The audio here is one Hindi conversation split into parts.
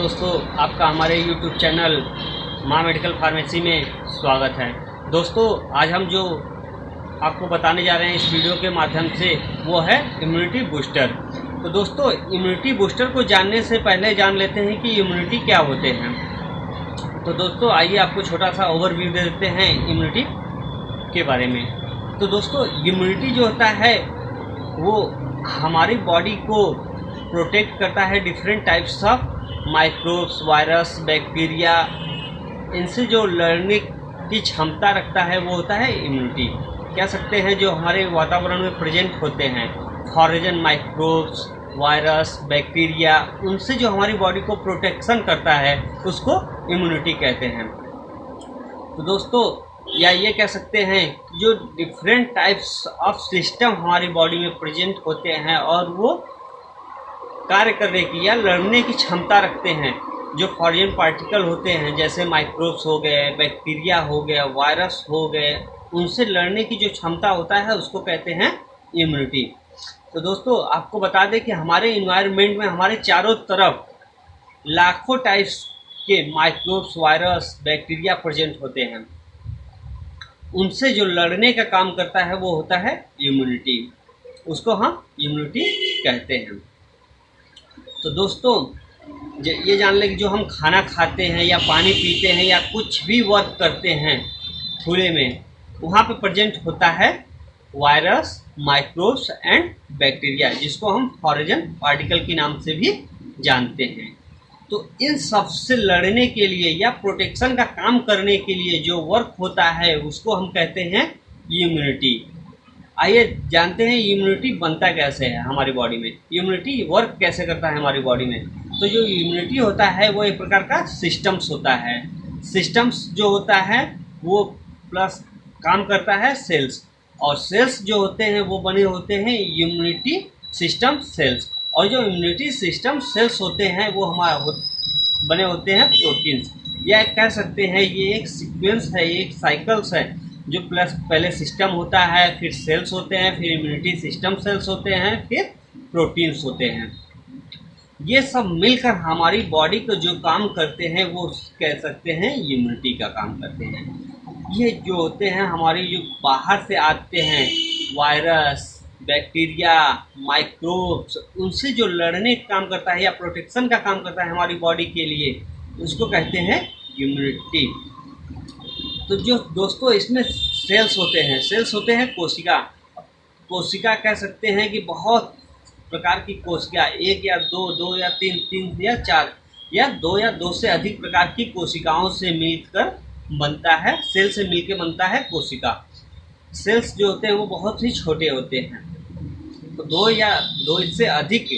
दोस्तों, आपका हमारे YouTube चैनल माँ मेडिकल फार्मेसी में स्वागत है। दोस्तों, आज हम जो आपको बताने जा रहे हैं इस वीडियो के माध्यम से वो है इम्यूनिटी बूस्टर। तो दोस्तों, इम्यूनिटी बूस्टर को जानने से पहले जान लेते हैं कि इम्यूनिटी क्या होते हैं। तो दोस्तों, आइए आपको छोटा सा ओवरव्यू दे देते हैं इम्यूनिटी के बारे में। तो दोस्तों, इम्यूनिटी जो होता है वो हमारी बॉडी को प्रोटेक्ट करता है different types of microbes, virus, bacteria. इनसे जो लड़ने की क्षमता रखता है वो होता है इम्यूनिटी। कह सकते हैं जो हमारे वातावरण में प्रेजेंट होते हैं फॉरेन माइक्रोब्स, वायरस, बैक्टीरिया, उनसे जो हमारी बॉडी को प्रोटेक्शन करता है उसको इम्यूनिटी कहते हैं। तो दोस्तों, या ये कह सकते हैं जो डिफरेंट टाइप्स ऑफ सिस्टम हमारी बॉडी में प्रेजेंट होते हैं और वो कार्य करने की या लड़ने की क्षमता रखते हैं। जो फॉरेन पार्टिकल होते हैं जैसे माइक्रोब्स हो गए, बैक्टीरिया हो गया, वायरस हो गए, उनसे लड़ने की जो क्षमता होता है उसको कहते हैं इम्यूनिटी। तो दोस्तों, आपको बता दें कि हमारे इन्वायरमेंट में हमारे चारों तरफ लाखों टाइप्स के माइक्रोब्स, वायरस, बैक्टीरिया प्रेजेंट होते हैं। उनसे जो लड़ने का काम करता है वो होता है इम्यूनिटी। उसको हम इम्यूनिटी कहते हैं। तो दोस्तों, ये जान लें कि जो हम खाना खाते हैं या पानी पीते हैं या कुछ भी वर्क करते हैं खुले में, वहाँ पे प्रेजेंट होता है वायरस, माइक्रोब्स एंड बैक्टीरिया, जिसको हम फॉरेन पार्टिकल के नाम से भी जानते हैं। तो इन सब से लड़ने के लिए या प्रोटेक्शन का काम करने के लिए जो वर्क होता है उसको हम कहते हैं इम्यूनिटी। आइए जानते हैं इम्यूनिटी बनता कैसे है हमारी बॉडी में, इम्यूनिटी वर्क कैसे करता है हमारी बॉडी में। तो जो इम्यूनिटी होता है वो एक प्रकार का सिस्टम्स होता है। सिस्टम्स जो होता है वो प्लस काम करता है सेल्स, और सेल्स जो होते हैं वो बने होते हैं इम्यूनिटी सिस्टम सेल्स। और जो इम्यूनिटी सिस्टम सेल्स होते हैं वो बने होते हैं प्रोटीन्स। या कह सकते हैं ये एक सीक्वेंस है, एक साइकिल्स है, जो प्लस पहले सिस्टम होता है, फिर सेल्स होते हैं, फिर इम्यूनिटी सिस्टम सेल्स होते हैं, फिर प्रोटीन्स होते हैं। ये सब मिलकर हमारी बॉडी को जो काम करते हैं वो कह सकते हैं इम्यूनिटी का काम करते हैं। ये जो होते हैं हमारी जो बाहर से आते हैं वायरस, बैक्टीरिया, माइक्रोब्स, उनसे जो लड़ने का काम करता है या प्रोटेक्शन का काम करता है हमारी बॉडी के लिए, उसको कहते हैं इम्यूनिटी। तो जो दोस्तों इसमें सेल्स होते हैं कोशिका। कोशिका कह सकते हैं कि बहुत प्रकार की कोशिका, एक या दो या तीन या चार या दो से अधिक प्रकार की कोशिकाओं से मिलकर बनता है, सेल से मिलकर बनता है कोशिका। सेल्स जो होते हैं वो बहुत ही छोटे होते हैं। तो दो से अधिक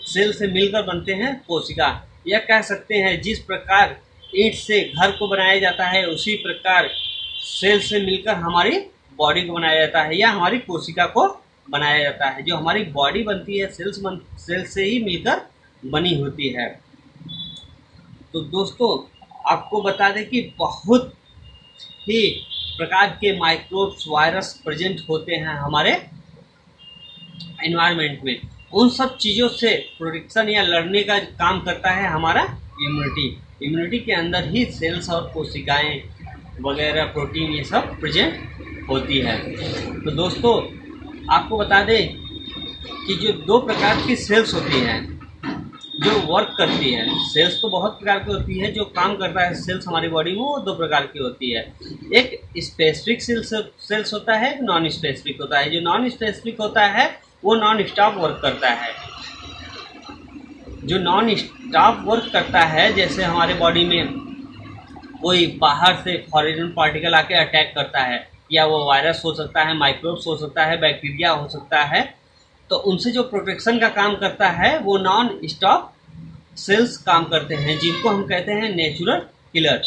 सेल से मिलकर बनते हैं कोशिका। यह कह सकते हैं जिस प्रकार ईंट से घर को बनाया जाता है उसी प्रकार सेल से मिलकर हमारी बॉडी को बनाया जाता है या हमारी कोशिका को बनाया जाता है। जो हमारी बॉडी बनती है सेल से ही मिलकर बनी होती है। तो दोस्तों, आपको बता दें कि बहुत ही प्रकार के माइक्रोब्स, वायरस प्रेजेंट होते हैं हमारे एनवायरनमेंट में। उन सब चीज़ों से प्रोटेक्शन या लड़ने का काम करता है हमारा इम्यूनिटी। इम्यूनिटी के अंदर ही सेल्स और कोशिकाएं वगैरह, प्रोटीन, ये सब प्रेजेंट होती है। तो दोस्तों, आपको बता दें कि जो दो प्रकार की सेल्स होती हैं जो वर्क करती है, सेल्स तो बहुत प्रकार की होती है, जो काम करता है सेल्स हमारी बॉडी में वो दो प्रकार की होती है। एक स्पेसिफिक सेल्स होता है, एक नॉन स्पेसिफिक होता है। जो नॉन स्पेसिफिक होता है वो नॉन स्टॉप वर्क करता है। जो नॉन स्टॉप वर्क करता है, जैसे हमारे बॉडी में कोई बाहर से फॉरेन पार्टिकल आके अटैक करता है, या वो वायरस हो सकता है, माइक्रोब्स हो सकता है, बैक्टीरिया हो सकता है, तो उनसे जो प्रोटेक्शन का काम करता है वो नॉन स्टॉप सेल्स काम करते हैं, जिनको हम कहते हैं नेचुरल किलर।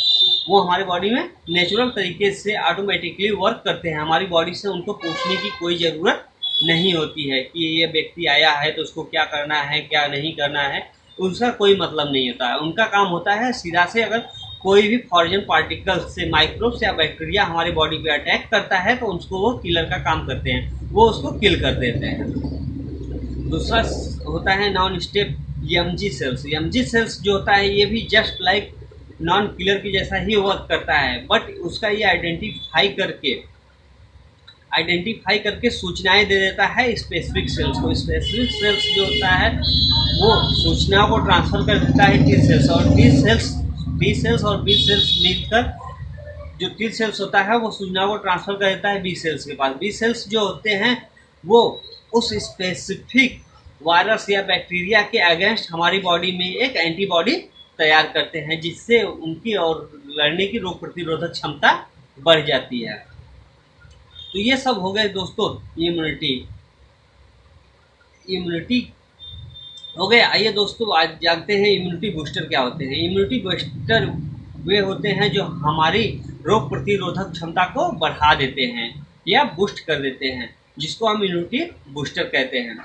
वो हमारी बॉडी में नेचुरल तरीके से ऑटोमेटिकली वर्क करते हैं। हमारी बॉडी से उनको पूछने की कोई ज़रूरत नहीं होती है कि ये व्यक्ति आया है तो उसको क्या करना है, क्या नहीं करना है, उनका कोई मतलब नहीं होता है। उनका काम होता है सीधा से, अगर कोई भी फॉरेन पार्टिकल से माइक्रोब्स या बैक्टीरिया हमारी बॉडी पे अटैक करता है तो उसको वो किलर का काम करते हैं, वो उसको किल कर देते हैं। दूसरा होता है non MG cells. MG cells जो होता है ये भी जस्ट लाइक नॉन किलर की जैसा ही वर्क करता है, बट उसका ये आइडेंटिफाई करके सूचनाएं दे देता है स्पेसिफिक सेल्स को। स्पेसिफिक सेल्स जो होता है वो सूचनाओं को ट्रांसफर कर देता है टी सेल्स, और टी सेल्स और बी सेल्स मिलकर जो टी सेल्स होता है वो सूचनाओं को ट्रांसफर कर देता है बी सेल्स के पास। बी सेल्स जो होते हैं वो उस स्पेसिफिक वायरस या बैक्टीरिया के अगेंस्ट हमारी बॉडी में एक एंटीबॉडी तैयार करते हैं, जिससे उनकी और लड़ने की रोग प्रतिरोधक क्षमता बढ़ जाती है। तो ये सब हो गए दोस्तों इम्यूनिटी हो गए। आइए दोस्तों आज जानते हैं इम्यूनिटी बूस्टर क्या होते हैं। इम्यूनिटी बूस्टर वे होते हैं जो हमारी रोग प्रतिरोधक क्षमता को बढ़ा देते हैं या बूस्ट कर देते हैं, जिसको हम इम्यूनिटी बूस्टर कहते हैं।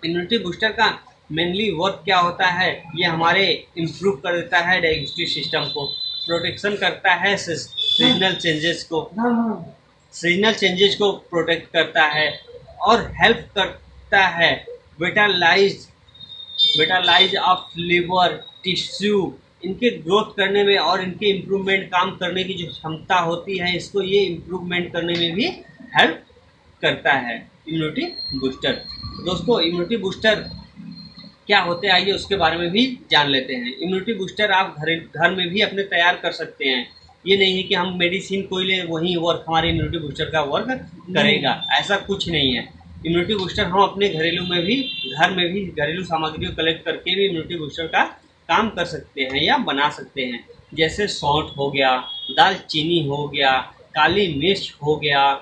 इम्यूनिटी बूस्टर का मेनली वर्क क्या होता है, ये हमारे इम्प्रूव कर देता है डाइजेस्टिव सिस्टम को, प्रोटेक्शन करता है सीजनल चेंजेस को प्रोटेक्ट करता है, और हेल्प करता है विटालाइज ऑफ लिवर टिश्यू, इनके ग्रोथ करने में और इनके इम्प्रूवमेंट काम करने की जो क्षमता होती है, इसको ये इम्प्रूवमेंट करने में भी हेल्प करता है इम्यूनिटी बूस्टर। दोस्तों इम्यूनिटी बूस्टर क्या होते हैं आइए उसके बारे में भी जान लेते हैं। इम्यूनिटी बूस्टर आप घर में भी अपने तैयार कर सकते हैं। ये नहीं है कि हम मेडिसिन कोई ले वही वर्क हमारे इम्यूनिटी बूस्टर का वर्क करेगा, ऐसा कुछ नहीं है। इम्यूनिटी बूस्टर हम अपने घर में भी घरेलू सामग्रियों कलेक्ट करके भी इम्यूनिटी बूस्टर का काम कर सकते हैं या बना सकते हैं। जैसे सौंठ हो गया, दालचीनी हो गया, काली मिर्च हो गया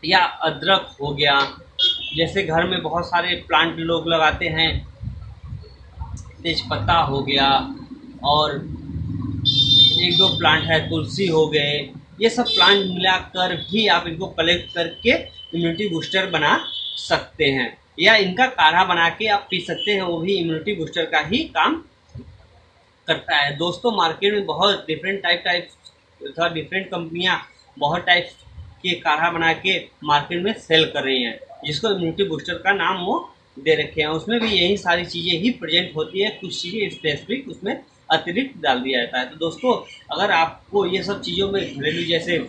या अदरक हो गया। जैसे घर में बहुत सारे प्लांट लोग लगाते हैं, तेजपत्ता हो गया और एक दो प्लांट है, तुलसी हो गए, ये सब प्लांट मिलाकर भी आप इनको कलेक्ट करके इम्यूनिटी बूस्टर बना सकते हैं, या इनका काढ़ा बना के आप पी सकते हैं, वो भी इम्यूनिटी बूस्टर का ही काम करता है। दोस्तों मार्केट में बहुत डिफरेंट कंपनियां बहुत टाइप के काढ़ा बना के मार्केट में सेल कर रही हैं, जिसको इम्यूनिटी बूस्टर का नाम वो दे रखे हैं। उसमें भी यही सारी चीज़ें ही प्रेजेंट होती है, कुछ चीज़ें स्पेसिफिक उसमें अतिरिक्त डाल दिया जाता है। तो दोस्तों अगर आपको ये सब चीज़ों में घरेलू जैसे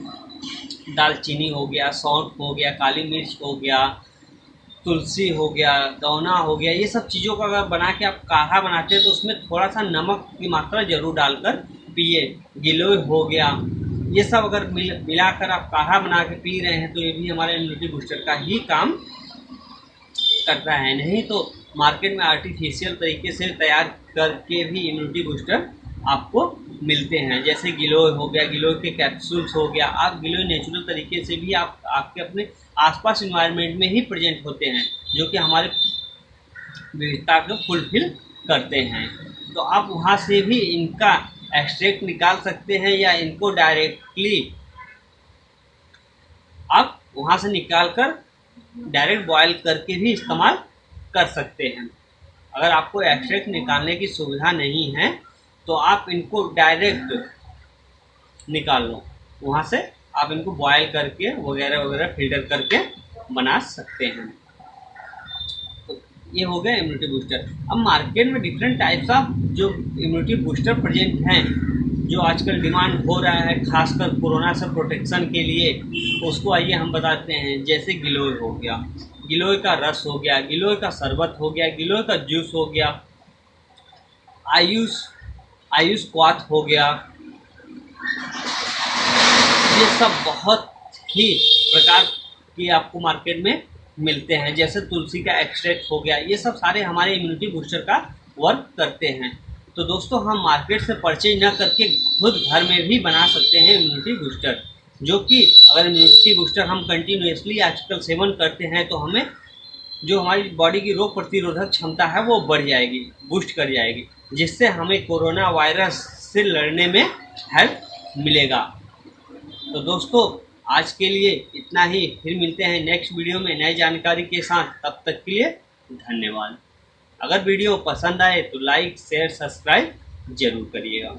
दालचीनी हो गया, सौंठ हो गया, काली मिर्च हो गया, तुलसी हो गया, दौना हो गया, ये सब चीज़ों का अगर बना के आप काढ़ा बनाते हैं तो उसमें थोड़ा सा नमक की मात्रा जरूर डालकर पिए। गिलोय हो गया, ये सब अगर मिलाकर आप काढ़ा बना के पी रहे हैं तो ये भी हमारे इम्यूनिटी बूस्टर का ही काम करता है। नहीं तो मार्केट में आर्टिफिशियल तरीके से तैयार करके भी इम्यूनिटी बूस्टर आपको मिलते हैं। जैसे गिलोय हो गया, गिलोय के कैप्सूल्स हो गया। आप गिलोय नेचुरल तरीके से भी आप आपके अपने आसपास इन्वायरमेंट में ही प्रेजेंट होते हैं, जो कि हमारे विविधता को फुलफिल करते हैं। तो आप वहाँ से भी इनका एक्सट्रैक्ट निकाल सकते हैं, या इनको डायरेक्टली आप वहाँ से निकाल कर डायरेक्ट बॉयल करके भी इस्तेमाल कर सकते हैं। अगर आपको एक्सट्रैक्ट निकालने की सुविधा नहीं है तो आप इनको डायरेक्ट निकाल लो, वहाँ से आप इनको बॉयल करके वगैरह फिल्टर करके बना सकते हैं। तो ये हो गया इम्यूनिटी बूस्टर। अब मार्केट में डिफरेंट टाइप्स ऑफ जो इम्यूनिटी बूस्टर प्रेजेंट हैं, जो आजकल डिमांड हो रहा है खासकर कोरोना से प्रोटेक्शन के लिए, उसको आइए हम बताते हैं। जैसे गिलोय हो गया, गिलोय का रस हो गया, गिलोय का शरबत हो गया, गिलोय का जूस हो गया, आयुष क्वाथ हो गया, ये सब बहुत ही प्रकार के आपको मार्केट में मिलते हैं। जैसे तुलसी का एक्सट्रैक्ट हो गया, ये सब सारे हमारे इम्यूनिटी बूस्टर का वर्क करते हैं। तो दोस्तों हम मार्केट से परचेज न करके खुद घर में भी बना सकते हैं इम्यूनिटी बूस्टर, जो कि अगर इम्यूनिटी बूस्टर हम कंटिन्यूसली आजकल सेवन करते हैं तो हमें जो हमारी बॉडी की रोग प्रतिरोधक क्षमता है वो बढ़ जाएगी, बूस्ट कर जाएगी, जिससे हमें कोरोना वायरस से लड़ने में हेल्प मिलेगा। तो दोस्तों आज के लिए इतना ही, फिर मिलते हैं नेक्स्ट वीडियो में नई जानकारी के साथ। तब तक के लिए धन्यवाद। अगर वीडियो पसंद आए तो लाइक शेयर सब्सक्राइब जरूर करिएगा।